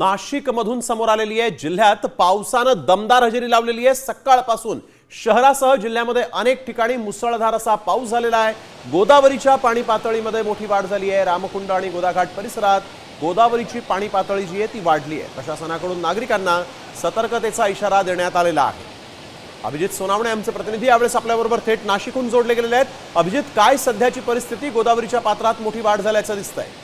नाशिकमधून समोर आलेली आहे। जिल्ह्यात पावसानं दमदार हजेरी लावलेली आहे। सकाळपासून शहरासह जिल्ह्यामध्ये अनेक ठिकाणी मुसळधार असा पाऊस झालेला आहे। गोदावरीच्या पाणी पातळीमध्ये मोठी वाढ झाली आहे। रामकुंड आणि गोदाघाट परिसरात गोदावरीची पाणी पातळी जी आहे ती वाढली आहे। प्रशासनाकडून नागरिकांना सतर्कतेचा इशारा देण्यात आलेला आहे। अभिजित सोनावणे आमचे प्रतिनिधी यावेळेस आपल्याबरोबर थेट नाशिकहून जोडले गेलेले आहेत। अभिजित, काय सध्याची परिस्थिती? गोदावरीच्या पात्रात मोठी वाढ झाल्याचं दिसतंय।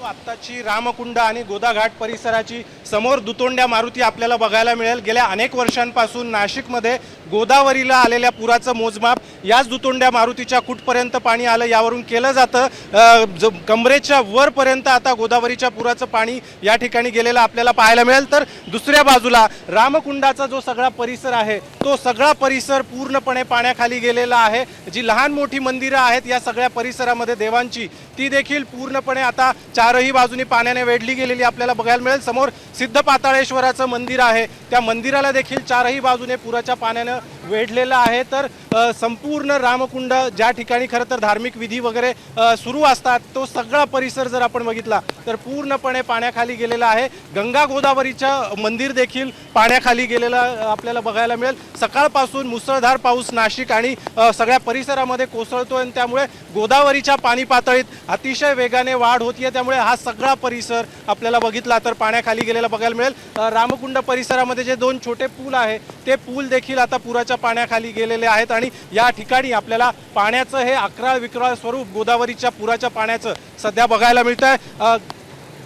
आत्ताची रामकुंड आणि गोदाघाट परिसराची समोर दुतोंड्या मारुती आपल्याला बघायला मिळेल। गेल्या अनेक वर्षांपासून नाशिकमध्ये गोदावरीला आलेल्या पुराचं मोजमाप याच दुतोंड्या मारुतीच्या कुठपर्यंत पाणी आलं यावरून केलं जातं। कमरेच्या वरपर्यंत आता गोदावरीच्या पुराचं पाणी या ठिकाणी गेलेलं आपल्याला पाहायला मिळेल। तर दुसऱ्या बाजूला रामकुंडाचा जो सगळा परिसर आहे तो सगळा परिसर पूर्णपणे पाण्याखाली गेलेला आहे। जी लहान मोठी मंदिरं आहेत या सगळ्या परिसरामध्ये देवांची, ती देखील पूर्णपणे आता चारही बाजूनी पाण्याने वेढली गेलेली आपल्याला बघायला मिळेल। समोर सिद्ध पाताळेश्वराचं मंदिर आहे, त्या मंदिराला देखील चारही बाजूने पुराच्या पाण्याने वेढलेलं आहे। तर संपूर्ण रामकुंड ज्या ठिकाणी खरं तर धार्मिक विधी वगैरे सुरू असतात तो सगळा परिसर जर आपण बघितला तर पूर्णपणे पाण्याखाली गेलेला आहे। गंगा गोदावरीचं मंदिर देखील पाण्याखाली गेलेलं आपल्याला बघायला मिळेल। सकाळपासून मुसळधार पाऊस नाशिक आणि सगळ्या परिसरामध्ये कोसळतोय आणि त्यामुळे गोदावरीच्या पाणी पातळीत अतिशय वेगाने वाढ होतीये। त्यामुळे हा सगळा परिसर आपल्याला बघितला तर पाण्याखाली गेलेला बघायला मिळेल। रामकुंड परिसरामध्ये जे दोन छोटे पूल आहे ते पूल देखील आता पुराच्या पाण्याखाली गेलेले आहेत आणि या ठिकाणी आपल्याला पाण्याचं हे अकराळ विक्राळ स्वरूप गोदावरीच्या पुराच्या पाण्याचं सध्या बघायला मिळतंय।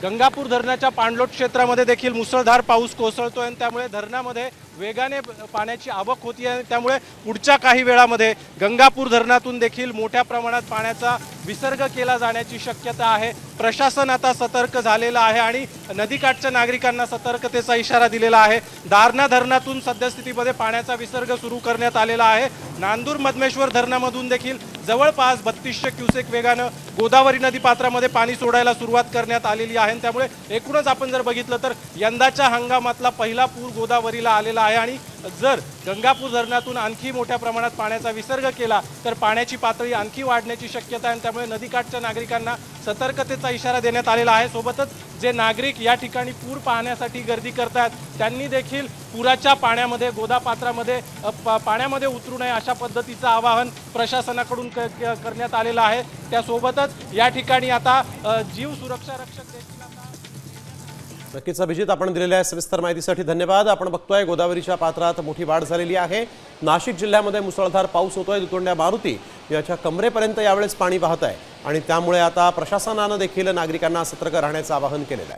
गंगापूर धरणाच्या पाणलोट क्षेत्रामध्ये देखील मुसळधार पाऊस कोसळतोय आणि त्यामुळे धरणामध्ये वेगाने पाण्याची आवक होती आहे। त्यामुळे पुढच्या काही वेळामध्ये गंगापूर धरणातून देखील मोठ्या प्रमाणात पाण्याचा विसर्ग केला जाण्याची शक्यता आहे। प्रशासन आता सतर्क झालेलं आहे आणि नदीकाठच्या नागरिकांना सतर्कतेचा इशारा दिलेला आहे। दारणा धरणातून सद्यस्थितीमध्ये पाण्याचा विसर्ग सुरू करण्यात आलेला आहे। नांदूर मधमेश्वर धरणामधून देखील जवळपास 3200 क्युसेक वेगानं गोदावरी नदी पात्रामध्ये पाणी सोडायला सुरुवात करण्यात आलेली आहे। त्यामुळे एकूणच आपण जर बघितलं तर यंदाच्या हंगामातला पहिला पूर गोदावरीला आलेला आहे आणि जर गंगापूर धरणातून आणखी मोठ्या प्रमाणात पाण्याचा विसर्ग केला तर पाण्याची पातळी आणखी वाढण्याची शक्यता आहे। त्यामुळे नदीकाठच्या नागरिकांना सतर्कतेचा इशारा देण्यात आलेला आहे। सोबतच जे नागरिक या ठिकाणी पूर पाहण्यासाठी गर्दी करतात त्यांनी देखील पुराच्या पाण्यामध्ये गोदापात्रामध्ये पाण्यामध्ये उतरू नये अशा पद्धतीचं आवाहन प्रशासनाकडून करण्यात आलेलं आहे। त्यासोबतच या ठिकाणी आता जीव सुरक्षा रक्षक देखील नक्कीच अभिजित, आपण दिलेल्या सविस्तर माहितीसाठी धन्यवाद। आपण बघतोय गोदावरीच्या पात्रात मोठी वाढ झालेली आहे। नाशिक जिल्ह्यामध्ये मुसळधार पाऊस होतोय। दुतोंड्या मारुती याच्या कमरेपर्यंत यावेळेस पाणी वाहत आहे आणि त्यामुळे आता प्रशासनाने देखील नागरिकांना सतर्क राहण्याचं आवाहन केलेलं आहे।